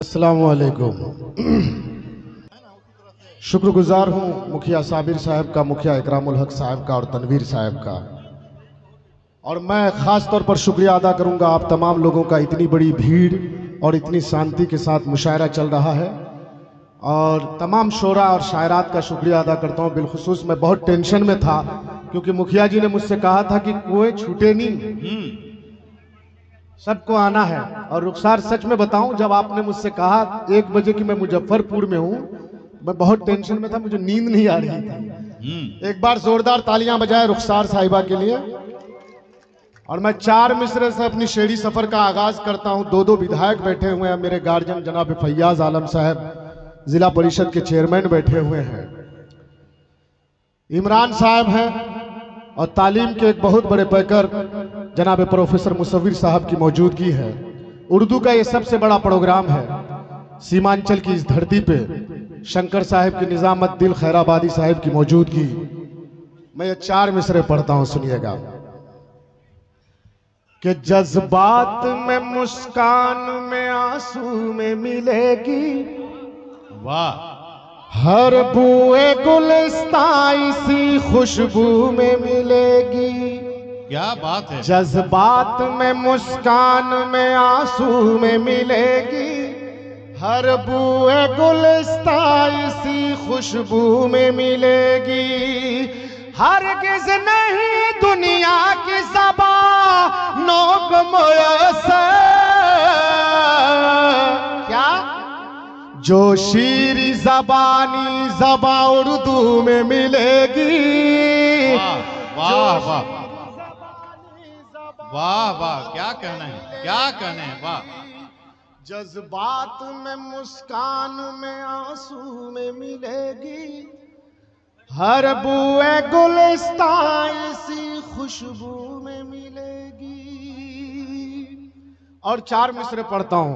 अस्सलामु अलैकुम। शुक्रगुजार हूँ मुखिया साबिर साहब का, मुखिया इकरामुल हक साहब का और तनवीर साहब का। और मैं ख़ास तौर पर शुक्रिया अदा करूँगा आप तमाम लोगों का। इतनी बड़ी भीड़ और इतनी शांति के साथ मुशायरा चल रहा है, और तमाम शोरा और शायरात का शुक्रिया अदा करता हूँ। बिलखुसूस मैं बहुत टेंशन में था क्योंकि मुखिया जी ने मुझसे कहा था कि कोई छूटे नहीं, सबको आना है। और रुखसार सच में बताऊं, जब आपने मुझसे कहा 1 बजे कि मैं मुजफ्फरपुर में हूं, मैं बहुत टेंशन में था, मुझे नींद नहीं आ रही थी। एक बार जोरदार तालियां बजाए रुखसार साहिबा के लिए। और मैं 4 मिसरे से अपनी शेरी सफर का आगाज करता हूं। 2 विधायक बैठे हुए हैं, मेरे गार्जियन जनाब फैयाज आलम साहब, जिला परिषद के चेयरमैन बैठे हुए हैं, इमरान साहब हैं, और तालीम के एक बहुत बड़े पैकर जनाब प्रोफेसर मुसव्विर साहब की मौजूदगी है। उर्दू का ये सबसे बड़ा प्रोग्राम है सीमांचल की इस धरती पे। शंकर साहब की निजामत दिल खैराबादी साहब की मौजूदगी। मैं ये 4 मिसरे पढ़ता हूं, सुनिएगा। कि जज्बात में मुस्कान में आंसू में मिलेगी, वाह, हर बूए गुलिस्तां इसी खुशबू में मिलेगी। क्या बात है। जज्बात में मुस्कान में आंसू में मिलेगी, हर बूए गुलिस्तां इसी खुशबू में मिलेगी। हरगिज़ नहीं दुनिया की ज़बानों को मुयस्सर, क्या जो शीरी ज़बानी ज़बा उर्दू में मिलेगी। वाह वाह वाह वाह, क्या कहना है, क्या कहना है, वाह। जज्बात में मुस्कान में आंसू में मिलेगी, हर बुए गुलिस्तां इसी खुशबू में मिलेगी। और 4 मिसरे पढ़ता हूं।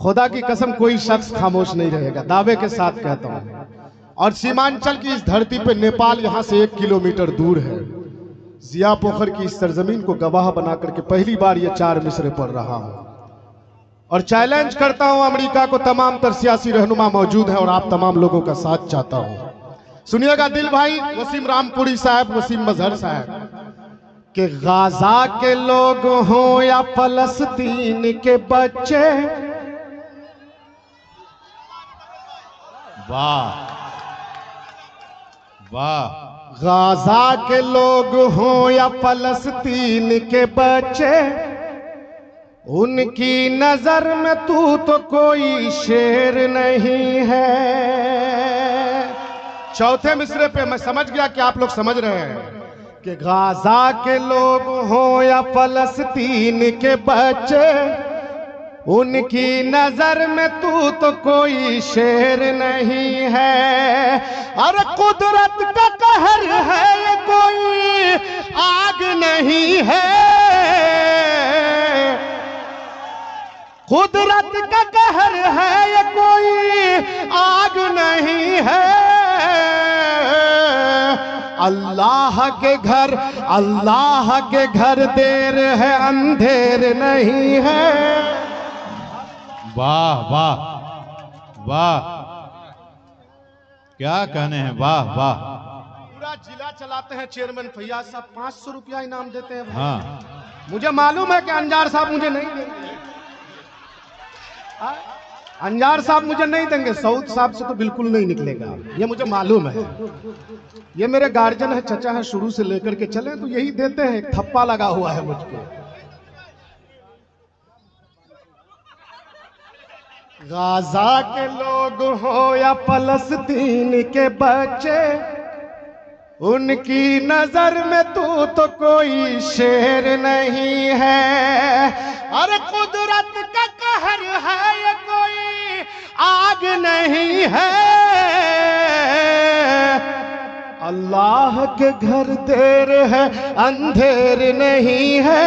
खुदा की कसम कोई शख्स खामोश नहीं रहेगा, दावे के साथ कहता हूं। और सीमांचल की इस धरती पे नेपाल यहां से 1 किलोमीटर दूर है। जिया पोखर की इस सरजमीन को गवाह बना करके पहली बार ये 4 मिसरे पढ़ रहा हूं। और चैलेंज करता हूं अमेरिका को, तमाम तर सियासी रहनुमा मौजूद है और आप तमाम लोगों का साथ चाहता हूं। सुनिएगा दिल भाई वसीम रामपुरी साहब, वसीम मजहर साहब, कि गाजा के लोग हों या फलस्तीन के बच्चे, वाह वाह, गाजा के लोग हों या फलस्तीन के बच्चे, उनकी नजर में तू तो कोई शेर नहीं है। चौथे मिसरे पे मैं समझ गया कि आप लोग समझ रहे हैं कि गाजा के लोग हों या फलस्तीन के बच्चे, उनकी नजर में तू तो कोई शेर नहीं है। अरे कुदरत का कहर है ये, कोई आग नहीं है। कुदरत का कहर है ये, कोई आग नहीं है। अल्लाह के घर, अल्लाह के घर देर है अंधेर नहीं है। वाह वाह वाह, क्या कहने हैं, वाह वाह। पूरा जिला चलाते हैं चेयरमैन फैयाज साहब, 500 रुपया इनाम देते हैं। हाँ, मुझे मालूम है कि अंजार साहब मुझे नहीं देंगे, अंजार साहब मुझे नहीं देंगे, सऊद साहब से तो बिल्कुल नहीं निकलेगा, ये मुझे मालूम है। ये मेरे गार्जियन है, चचा है, शुरू से लेकर के चले तो यही देते हैं। एक थप्पा लगा हुआ है मुझ पे। गाजा के लोग हो या फलस्तीन के बच्चे, उनकी नजर में तू तो कोई शेर नहीं है। अरे कुदरत का कहर है ये, कोई आग नहीं है। अल्लाह के घर देर है अंधेर नहीं है।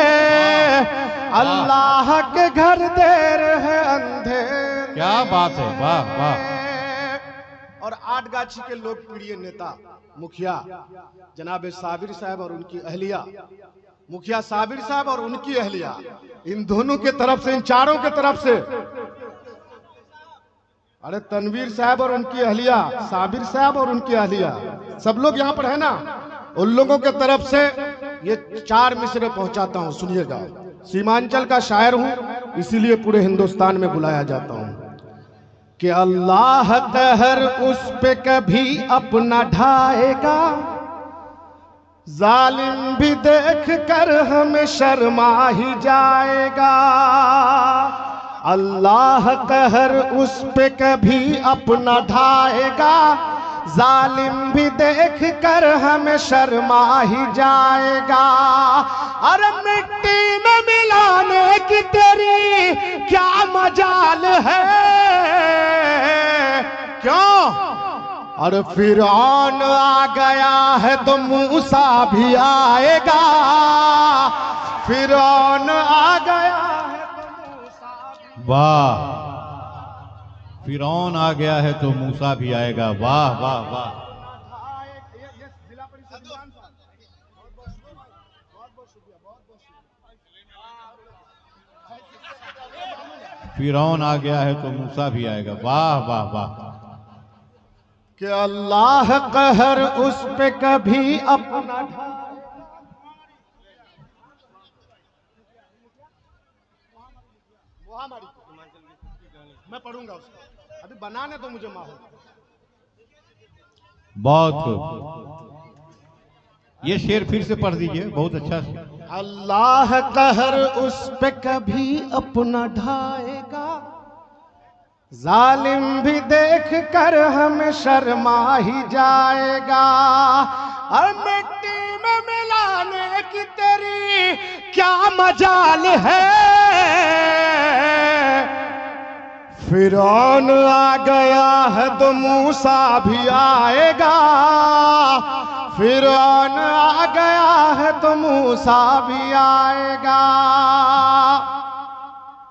अल्लाह के घर देर है अंधेर, क्या बात है, वाह वाह। और आठगाछी के लोकप्रिय नेता मुखिया जनाब साबिर साहब और उनकी अहलिया, मुखिया साबिर साहब और उनकी अहलिया, इन दोनों के तरफ से, इन चारों के तरफ से अरे तनवीर साहब और उनकी अहलिया, साबिर साहब और उनकी अहलिया, सब लोग यहाँ पर है ना, उन लोगों के तरफ से ये 4 मिसरे पहुंचाता हूं, सुनिएगा। सीमांचल का शायर हूं, इसीलिए पूरे हिंदुस्तान में बुलाया जाता हूं कि अल्लाह कहर उस पे कभी अपना ढाएगा, जालिम भी देख कर हमें शर्मा ही जाएगा। अल्लाह कहर उस पे कभी अपना ढाएगा, जालिम भी देख कर हमें शर्मा ही जाएगा। अरे मिट्टी में मिलाने की तेरी क्या मजाल है, क्यों? और फिरौन आ गया है तो मूसा भी आएगा, फिरौन आ गया है तो मूसा भी। वाह, फिरौन आ गया है तो मूसा भी आएगा। वाह वाह वाह। फिरौन आ गया है तो मूसा भी आएगा। वाह वाह वाह। कि अल्लाह कहर उस पे कभी अपना मैं पढ़ूंगा उसको, अभी बनाने तो मुझे माहौल। बहुत खूब, ये शेर फिर से पढ़ दीजिए, बहुत अच्छा शेर। अल्लाह कहर उस पे कभी अपना ढाएगा, जालिम भी देख कर हमें शर्मा ही जाएगा। और मिट्टी में मिलाने की तेरी क्या मजाल है, फिरौन आ गया है तो मूसा भी आएगा, फिरौन आ गया है तो मूसा भी आएगा।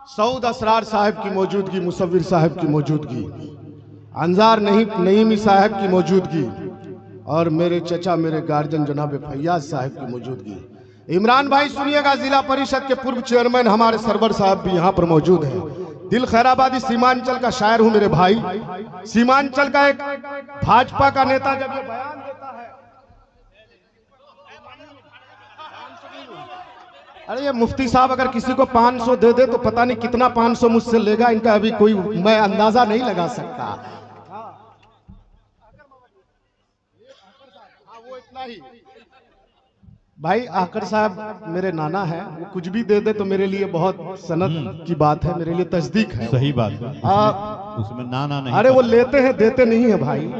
सऊद असरार साहब की मौजूदगी, मुसव्विर साहब की मौजूदगी, अंजार नईमी साहब की मौजूदगी और मेरे चचा मेरे गार्जियन जनाब फैयाज साहब की मौजूदगी। इमरान भाई सुनिएगा, जिला परिषद के पूर्व चेयरमैन हमारे सरवर साहब भी यहाँ पर मौजूद हैं। दिल खैराबादी सीमांचल का शायर हूँ मेरे भाई, सीमांचल का एक भाजपा का नेता जब ये बयान देता है, अरे ये मुफ्ती साहब अगर किसी को 500 दे दे तो पता नहीं कितना 500 मुझसे लेगा, इनका अभी कोई मैं अंदाजा नहीं लगा सकता। वो इतना ही भाई, आकर साहब मेरे नाना है, वो कुछ भी दे दे तो मेरे लिए बहुत सनद की बात है, मेरे लिए तस्दीक है। सही बात है, उसमें नाना नहीं। अरे वो लेते हैं देते नहीं है भाई,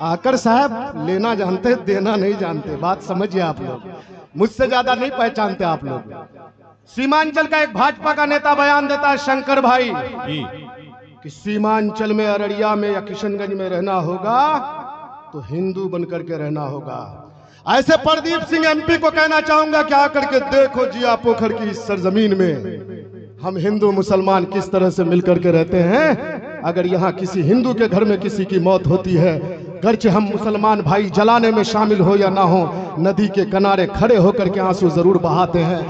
आकर साहब लेना जानते हैं देना नहीं जानते, बात समझिए आप लोग, मुझसे ज्यादा नहीं पहचानते आप लोग। सीमांचल का एक भाजपा का नेता बयान देता है, शंकर भाई, कि सीमांचल में अररिया में या किशनगंज में रहना होगा तो हिंदू बनकर के रहना होगा। ऐसे प्रदीप सिंह एमपी को कहना चाहूंगा कि आकर के देखो जिया पोखर की इस सरजमीन में हम हिंदू मुसलमान किस तरह से मिलकर के रहते हैं। अगर यहाँ किसी हिंदू के घर में किसी की मौत होती है, गर्चे हम मुसलमान भाई जलाने में शामिल हो या ना हो, नदी के किनारे खड़े होकर के आंसू जरूर बहाते हैं।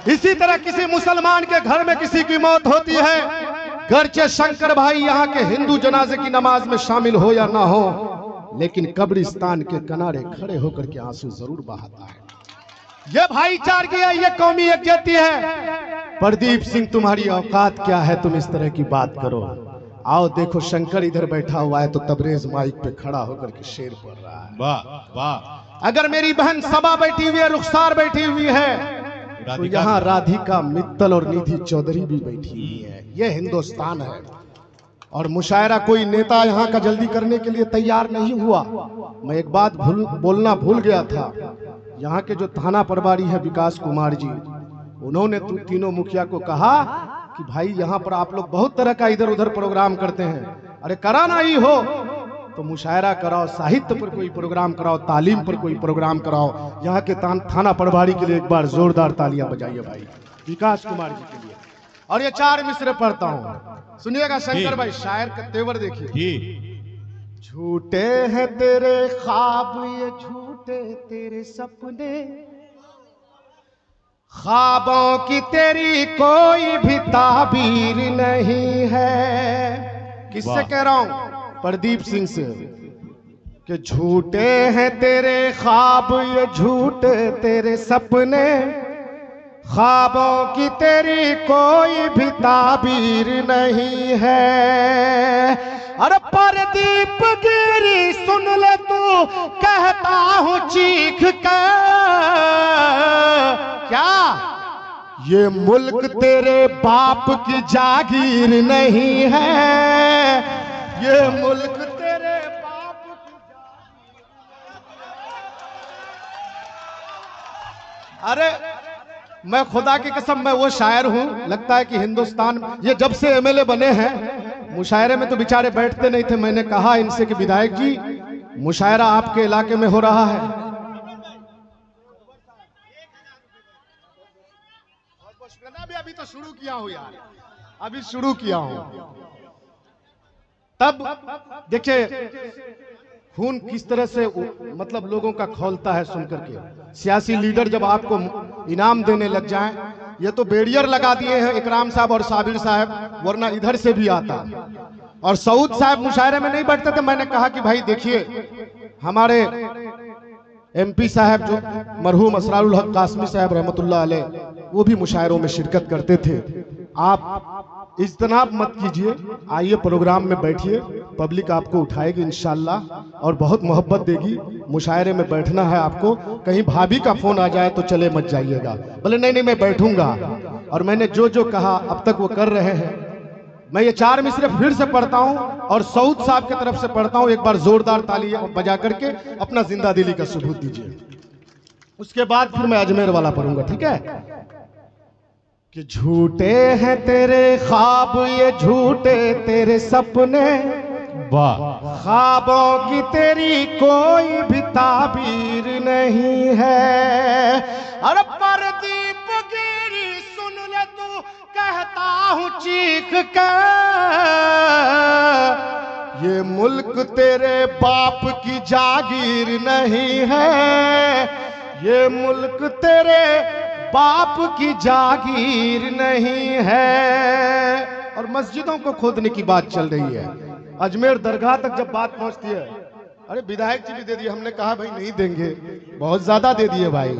इसी तरह किसी मुसलमान के घर में किसी की मौत होती है, गर्चे शंकर भाई यहाँ के हिंदू जनाजे की नमाज में शामिल हो या ना हो, लेकिन कब्रिस्तान के किनारे खड़े होकर के आंसू जरूर बहाता है। ये भाईचारगी है, ये कौमी यकजहती है। प्रदीप सिंह तुम्हारी औकात क्या है, तुम इस तरह की बात करो। आओ देखो शंकर इधर बैठा हुआ है तो तबरेज माइक पे खड़ा होकर के शेर पढ़ रहा है। वाह वाह। अगर मेरी बहन सबा बैठी हुई है, रुखसार बैठी हुई है, तो यहाँ राधिका मित्तल और निधि चौधरी भी बैठी हुई है। ये हिंदुस्तान है। और मुशायरा कोई नेता यहाँ का जल्दी करने के लिए तैयार नहीं हुआ। मैं एक बात बोलना भूल गया था, यहाँ के जो थाना प्रभारी है विकास कुमार जी, उन्होंने तीनों मुखिया को कहा कि भाई यहाँ पर आप लोग बहुत तरह का इधर उधर प्रोग्राम करते हैं, अरे कराना ही हो तो मुशायरा कराओ, साहित्य पर कोई प्रोग्राम कराओ, तालीम पर कोई प्रोग्राम कराओ। यहाँ के थाना प्रभारी के लिए एक बार जोरदार तालियां बजाइए भाई, विकास कुमार जी के लिए। और ये 4 मिसरे पढ़ता हूँ, सुनिएगा शंकर भाई, शायर का तेवर देखिए। झूठे हैं तेरे ख्वाब, ये झूठे तेरे सपने, ख्वाबों की तेरी कोई भी ताबीर नहीं है। किससे कह रहा हूं? प्रदीप सिंह से। कि झूठे हैं तेरे ख्वाब, ये झूठे तेरे सपने, ख्वाबों की तेरी कोई भी ताबीर नहीं है। अरे प्रदीप गिरी सुन ले तू, कहता हूं चीख कर, क्या ये मुल्क तेरे बाप की जागीर नहीं है, ये मुल्क तेरे बाप की जागीर। अरे मैं खुदा की कसम, मैं वो शायर हूं, लगता है कि हिंदुस्तान, ये जब से एमएलए बने हैं, मुशायरे में तो बेचारे बैठते नहीं थे। मैंने कहा इनसे कि विधायक जी, मुशायरा आपके इलाके में हो रहा है, अभी तो शुरू किया हूं यार, अभी शुरू किया हूं। तब देखिए खून किस तरह से मतलब लोगों का खौलता है सुन करके। सियासी लीडर जब आपको इनाम देने लग जाएं, ये तो बैरियर लगा दिए हैं इकराम साहब और साबिर साहब, वरना इधर से भी आता। और सऊद साहब मुशायरे में नहीं बैठते थे। मैंने कहा कि भाई देखिए, हमारे एमपी साहब जो मरहूम असरारुल हक कासमी साहब रहमतुल्लाह अलैह, वो भी मुशायरों में शिरकत करते थे। आप इज्तनाब मत कीजिए, आइए प्रोग्राम में बैठिए, पब्लिक आपको उठाएगी इंशाल्लाह और बहुत मोहब्बत देगी। मुशायरे में बैठना है आपको, कहीं भाभी का फोन आ जाए तो चले मत जाइएगा। बोले नहीं नहीं मैं बैठूंगा। और मैंने जो जो कहा अब तक वो कर रहे हैं। मैं ये 4 मिसरे फिर से पढ़ता हूं और सऊद साहब की तरफ से पढ़ता हूं। एक बार जोरदार ताली बजा करके अपना जिंदा दिली का सबूत दीजिए। उसके बाद फिर मैं अजमेर वाला पढ़ूंगा, ठीक है? कि झूठे हैं तेरे ख्वाब, ये झूठे तेरे सपने, वाह, ख्वाबों की तेरी कोई भी ताबीर नहीं है। अरे प्रदीप गिरी सुन ले तू, कहता हूं चीख कर, ये मुल्क तेरे बाप की जागीर नहीं है, ये मुल्क तेरे बाप की जागीर नहीं है। और मस्जिदों को खोदने की बात चल रही है। अजमेर दरगाह तक जब बात पहुंचती है, अरे विधायक जी भी दे दिए। हमने कहा भाई नहीं देंगे, बहुत ज्यादा दे दिए भाई।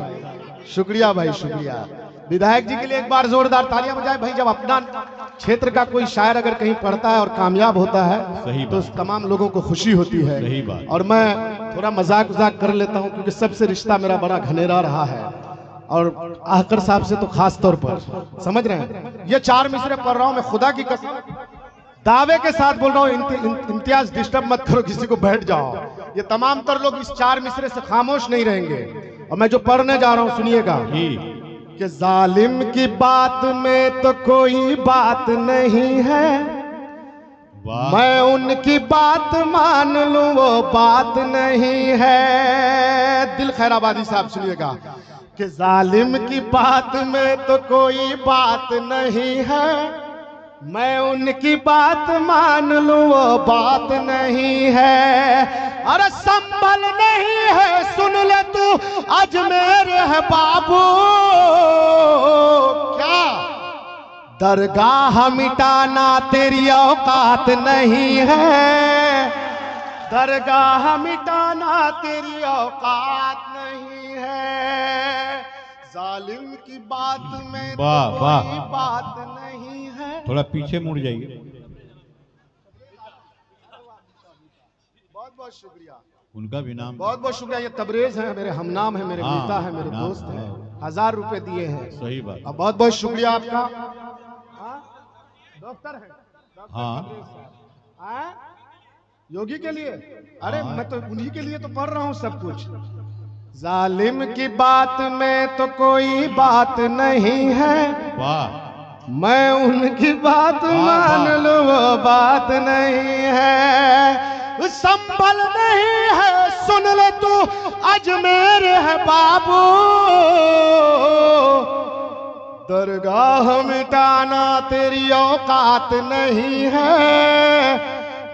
शुक्रिया भाई, शुक्रिया। विधायक जी के लिए एक बार जोरदार तालियां बजाएं भाई। जब अपना क्षेत्र का कोई शायर अगर कहीं पढ़ता है और कामयाब होता है तो तमाम लोगों को खुशी होती है। सही बात। और मैं थोड़ा मजाक वजाक कर लेता हूं क्योंकि सबसे रिश्ता मेरा बड़ा घनेरा रहा है, और आहकर साहब से तो खास तौर पर, समझ रहे हैं। ये 4 मिसरे पढ़ रहा हूं मैं, खुदा की कसम दावे के साथ बोल रहा हूं। इम्तियाज डिस्टर्ब मत करो किसी को, बैठ जाओ। ये तमाम तर लोग इस 4 मिसरे से खामोश नहीं रहेंगे। और मैं जो पढ़ने जा रहा हूं सुनिएगा। कि जालिम की बात में तो कोई बात नहीं है, मैं उनकी बात मान लूं वो बात नहीं है। दिल खैराबादी साहब सुनिएगा। कि जालिम की बात में तो कोई बात नहीं है, मैं उनकी बात मान लूं वो बात नहीं है। अरे संभल नहीं है सुन ले तू, अजमेर है बाबू, क्या दरगाह मिटाना तेरी औकात नहीं है, दरगाह मिटाना तेरी औकात नहीं है। जालिम की बात में तो कोई बात नहीं है। थोड़ा पीछे मुड़ जाइए। बहुत बहुत शुक्रिया, उनका भी नाम बहुत बहुत शुक्रिया। ये तबरेज है, मेरे हमनाम है, मेरे नेता है, मेरे दोस्त हैं। 1000 रुपए दिए हैं। सही बात। अब बहुत बहुत शुक्रिया आपका। डॉक्टर है, हाँ, योगी के लिए। अरे मैं तो उन्हीं के लिए तो पढ़ रहा हूं सब कुछ। जालिम की बात में तो कोई बात नहीं है, वाह, मैं उनकी बात मान लूं वो बात नहीं है। संभल नहीं है सुन ले तू, अजमेर है बाबू, दरगाह मिटाना तेरी औकात नहीं है,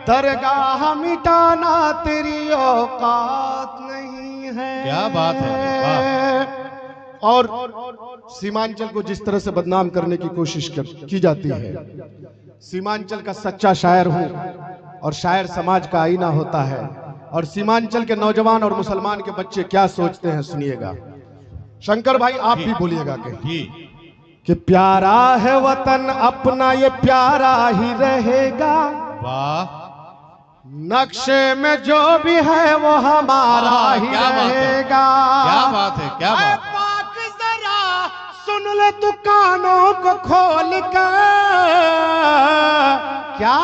दरगाह मिटाना तेरी औकात नहीं है। क्या बात है। और सीमांचल को जिस तरह से बदनाम करने की कोशिश की जाती है, सीमांचल का सच्चा शायर हूं, और शायर समाज का आईना होता है। और सीमांचल के नौजवान और मुसलमान के बच्चे क्या सोचते हैं सुनिएगा। शंकर भाई आप भी बोलिएगा कि प्यारा है वतन अपना ये प्यारा ही रहेगा, वाह, नक्शे में जो भी है वो हमारा ही रहेगा। क्या बात है, क्या बात है। पाक जरा सुन ले तू कानों को खोल कर, क्या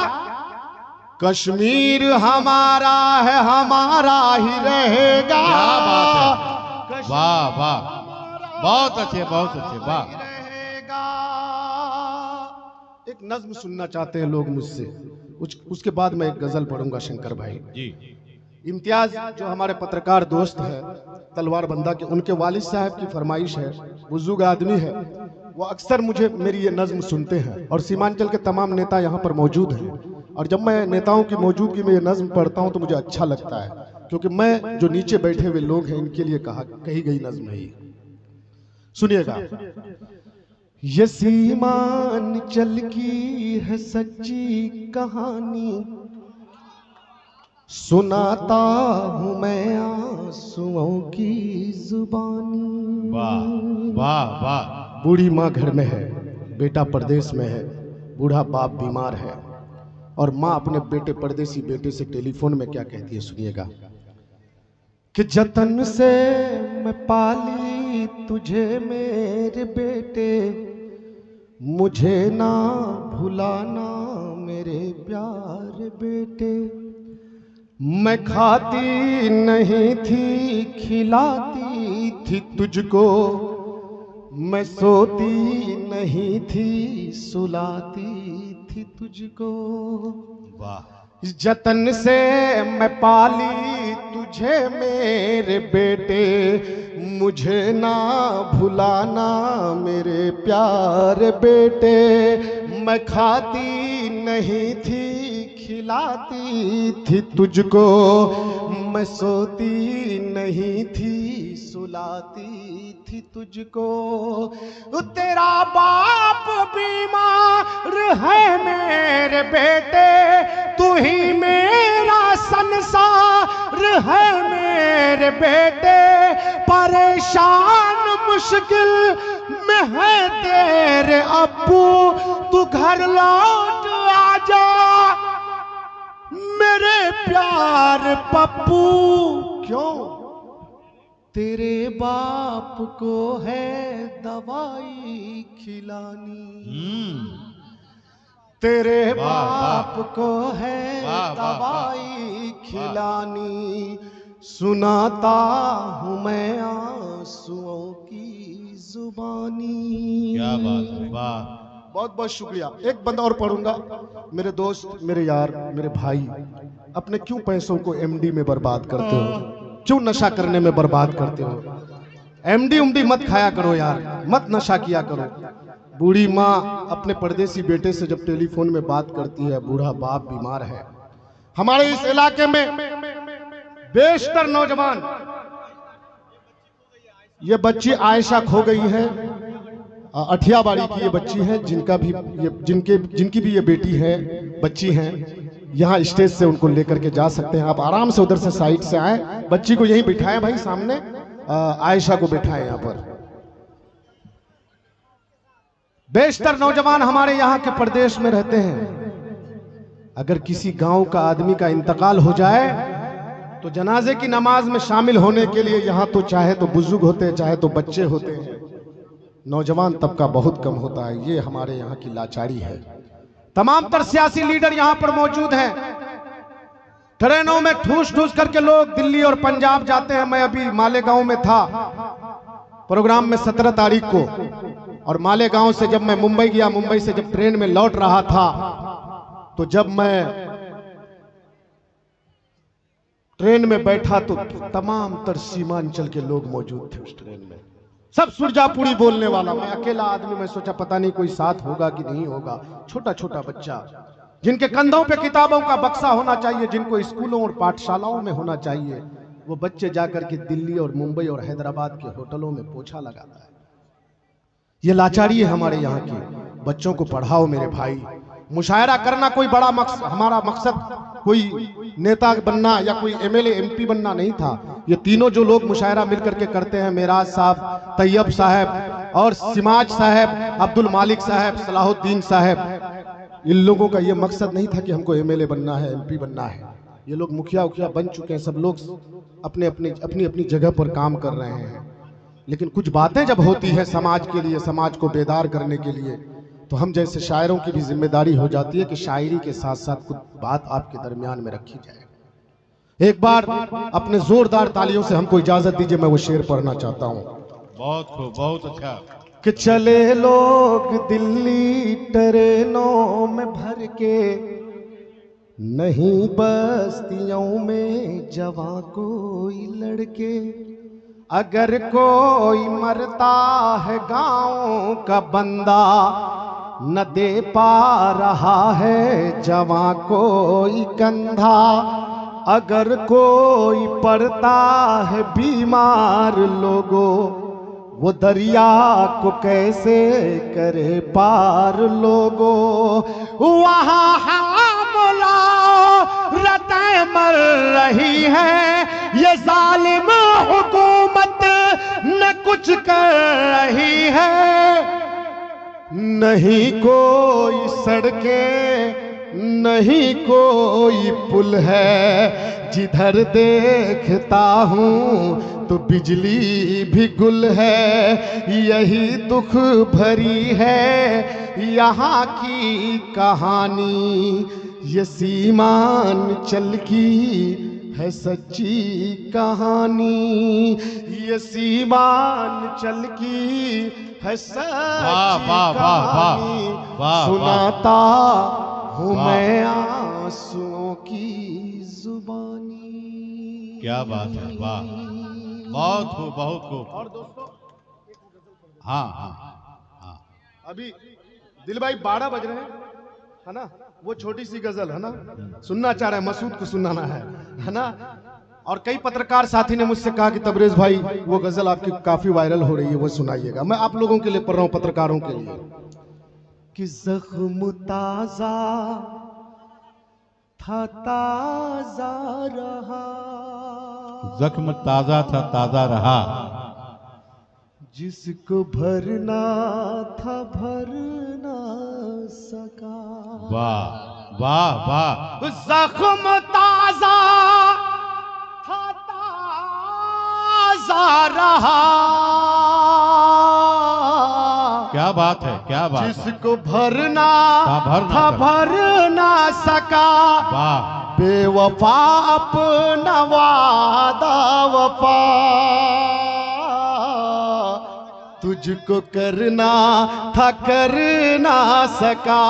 कश्मीर हमारा है हमारा ही रहेगा। क्या बात है, वाह वाह, बहुत अच्छे, बहुत अच्छे, वाह। एक नज्म सुनना चाहते हैं लोग मुझसे, उसके बाद मैं एक गजल पढ़ूंगा शंकर भाई जी। इम्तियाज जो हमारे पत्रकार दोस्त है तलवार बंदा के, उनके वालिद साहब की फरमाइश है, बुजुर्ग आदमी है, वो अक्सर मुझे मेरी ये नज्म सुनते हैं। और सीमांचल के तमाम नेता यहाँ पर मौजूद हैं, और जब मैं नेताओं की मौजूदगी में ये नज्म पढ़ता हूँ तो मुझे अच्छा लगता है, क्योंकि मैं जो नीचे बैठे हुए लोग हैं इनके लिए कही गई नज्म है। सुनिएगा। ये सीमांचल की है सच्ची कहानी, सुनाता हूं मैं आंसुओं की जुबानी। वाह वाह वाह। बूढ़ी माँ घर में है, बेटा परदेश में है, बूढ़ा बाप बीमार है, और माँ अपने बेटे परदेसी बेटे से टेलीफोन में क्या कहती है सुनिएगा कि जतन से मैं पाली तुझे मेरे बेटे, मुझे ना भुलाना मेरे प्यारे बेटे। मैं खाती नहीं थी खिलाती थी तुझको, मैं सोती नहीं थी सुलाती थी तुझको। वाह। जतन से मैं पाली तुझे मेरे बेटे, मुझे ना भुलाना मेरे प्यारे बेटे। मैं खाती नहीं थी खिलाती थी तुझको, मैं सोती नहीं थी सुलाती थी तुझको। तेरा बाप बीमार है मेरे बेटे, तू ही मेरा संसार है मेरे बेटे। परेशान मुश्किल में है तेरे अब्बू, तू घर लौट आजा मेरे प्यार पप्पू। क्यों? तेरे बाप को है दवाई खिलानी, तेरे बाप को है दवाई खिलानी। सुनाता हूँ मैं आंसुओं की जुबानी। क्या बात है, वाह। बहुत बहुत शुक्रिया। एक बंदा और पढ़ूंगा। मेरे दोस्त, मेरे यार, मेरे भाई, अपने क्यों पैसों को एमडी में बर्बाद करते हो? क्यों नशा करने में बर्बाद करते हो? एमडी उमडी मत खाया करो यार, मत नशा किया करो। बूढ़ी माँ अपने परदेसी बेटे से जब टेलीफोन में बात करती है, बूढ़ा बाप बीमार है। हमारे इस इलाके में बेशतर नौजवान, ये बच्ची आयशा खो गई है, अठियाबाड़ी की ये बच्ची है, जिनकी भी ये बेटी है, बच्ची हैं। यहाँ स्टेज से उनको लेकर के जा सकते हैं आप, आराम से उधर से साइड से आए, बच्ची को यहीं बिठाएं भाई सामने, आयशा को बिठाएं यहाँ पर। बेशतर नौजवान हमारे यहाँ के प्रदेश में रहते हैं। अगर किसी गांव का आदमी का इंतकाल हो जाए तो जनाजे की नमाज में शामिल होने के लिए यहाँ तो चाहे तो बुजुर्ग होते हैं, चाहे तो बच्चे होते हैं, नौजवान तबका बहुत कम होता है। ये हमारे यहाँ की लाचारी है। तमाम तर सियासी लीडर यहाँ पर मौजूद हैं। ट्रेनों में ठूस ठूस करके लोग दिल्ली और पंजाब जाते हैं। मैं अभी मालेगांव में था प्रोग्राम में 17 तारीख को, और मालेगांव से जब मैं मुंबई गया, मुंबई से जब ट्रेन में लौट रहा था, तो जब मैं ट्रेन में बैठा तो तमाम तर सीमांचल के लोग मौजूद थे उस ट्रेन में, सब सुरजापुरी बोलने वाला। मैं अकेला आदमी, मैं सोचा पता नहीं कोई साथ होगा कि नहीं होगा। छोटा छोटा बच्चा, जिनके कंधों पे किताबों का बक्सा होना चाहिए, जिनको स्कूलों और पाठशालाओं में होना चाहिए, वो बच्चे जाकर के दिल्ली और मुंबई और हैदराबाद के होटलों में पोछा लगाता है। ये लाचारी है हमारे यहाँ की। बच्चों को पढ़ाओ मेरे भाई, मुशायरा करना कोई बड़ा मकसद, हमारा मकसद कोई नेता बनना या कोई एमएलए एमपी बनना नहीं था। ये तीनों जो लोग मुशायरा मिलकर के करते हैं, मेराज साहब, तैयब साहब और सिमाज साहब, अब्दुल मालिक साहब, सलाहुद्दीन साहब, इन लोगों का ये मकसद नहीं था कि हमको एमएलए बनना है, एमपी बनना है। ये लोग मुखिया उखिया बन चुके हैं, सब लोग अपने अपनी जगह पर काम कर रहे हैं। लेकिन कुछ बातें जब होती है समाज के लिए, समाज को बेदार करने के लिए, तो हम जैसे शायरों की भी जिम्मेदारी हो जाती है कि शायरी के साथ साथ कुछ बात आपके दरमियान में रखी जाए। एक बार अपने जोरदार तालियों से हमको इजाजत दीजिए, मैं वो शेर पढ़ना चाहता हूँ। बहुत खूब, बहुत अच्छा। कि चले लोग दिल्ली ट्रेनों में भर के, नहीं बस्तियों में जवां कोई लड़के, अगर कोई मरता है गांव का बंदा, न दे पा रहा है जवां कोई कंधा, अगर कोई पड़ता है बीमार लोगों, वो दरिया को कैसे करे पार लोगों, वहाँ हमला रतें मर रही है, ये जालिम हुकूमत न कुछ कर रही है, नहीं कोई सड़कें नहीं कोई पुल है, जिधर देखता हूँ तो बिजली भी गुल है, यही दुख भरी है यहाँ की कहानी, ये सीमांचल की है सच्ची कहानी, ये सीमांचल की है सच्ची कहानी, सुनाता हूँ मैं आंसुओं की जुबानी। क्या बात है, वाह, बहुत खूब, बहुत खूब। और दोस्तों, हाँ हाँ हाँ, अभी दिल भाई 12 बज रहे हैं, है ना, वो छोटी सी गजल है ना, सुनना चाह रहे हैं, मसूद को सुनाना है ना। और कई पत्रकार साथी ने मुझसे कहा कि तबरेज भाई वो गजल आपकी काफी वायरल हो रही है, वो सुनाइएगा। मैं आप लोगों के लिए पढ़ रहा हूं, पत्रकारों के लिए। कि जख्म ताजा था ताजा रहा, जख्म ताजा था ताजा रहा, जिसको भरना था भर ना सका। वाह वाह वाह, जख्म ताजा था ताजा रहा, क्या बात है, क्या बात है। जिसको भरना भर था भर ना सका, वाह, बेवफा अपना वादा वफा तुझको करना था कर ना सका।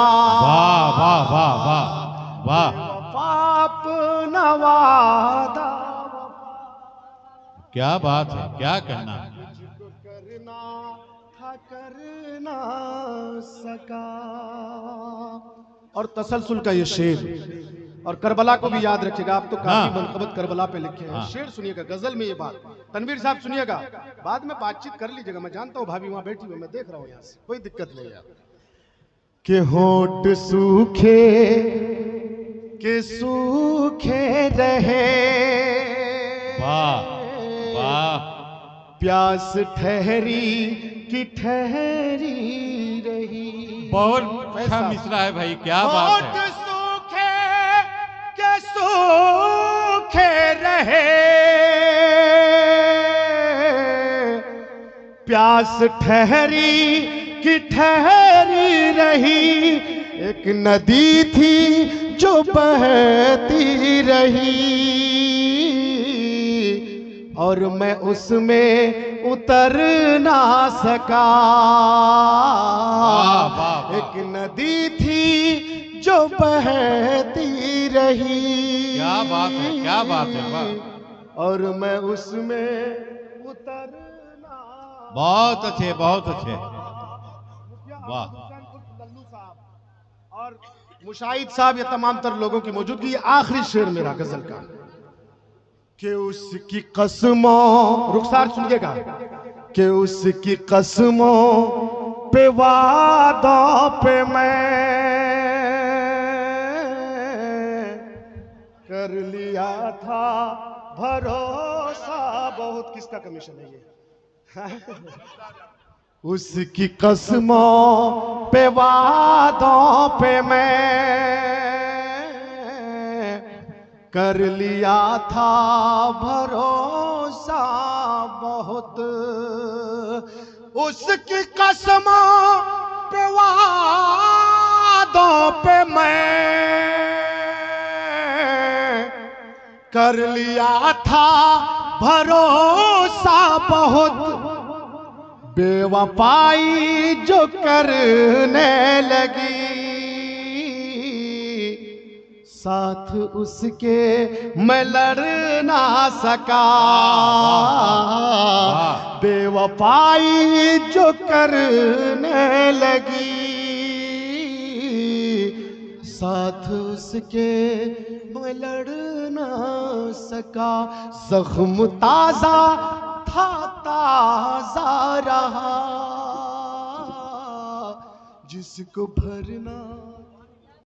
वाह वाह वाह वाह वाह, अपना वादा क्या बात है, क्या कहना। तुझको करना था कर ना सका। और तसलसल का ये शेर, और करबला को भी याद रखिएगा, आप तो काफी मनकबत करबला पे लिखे हैं। शेर सुनिएगा, गजल में ये बात। तनवीर साहब सुनिएगा, बाद में बातचीत कर लीजिएगा, मैं जानता हूँ भाभी वहां बैठी हुई, मैं देख रहा हूँ यहाँ से, कोई दिक्कत नहीं है। कि होठ सूखे के सूखे रहे, वाह वाह, प्यास ठहरी कि ठहरी रही। बहुत अच्छा मिसरा है भाई, क्या बात है। होठ सूखे के सूखे रहे, प्यास ठहरी कि ठहरी रही, एक नदी थी जो बहती रही, और मैं उसमें उतर ना सका। एक नदी थी जो बहती रही, क्या बात है, क्या बात है, वाह। और मैं उसमें उतर ना। बहुत अच्छे, बहुत अच्छे, वाह। और मुशाहिद साहब, ये तमाम तर लोगों की मौजूदगी। ये आखिरी शेर मेरा गजल का, कि उसकी कसमों, रुखसार सुनिएगा, कि उसकी कसमों पे वादों पे मैं कर लिया था भरोसा बहुत। किसका कमीशन है ये? उसकी कसमों पे वादों पे मैं कर लिया था भरोसा बहुत। उसकी कसमों पे वादों पे मैं कर लिया था भरोसा बहुत। बेवफाई जो करने लगी साथ उसके मैं लड़ ना सका। बेवफाई जो करने लगी साथ उसके मैं लड़ ना सका। जख्म ताजा था ताजा रहा जिसको भरना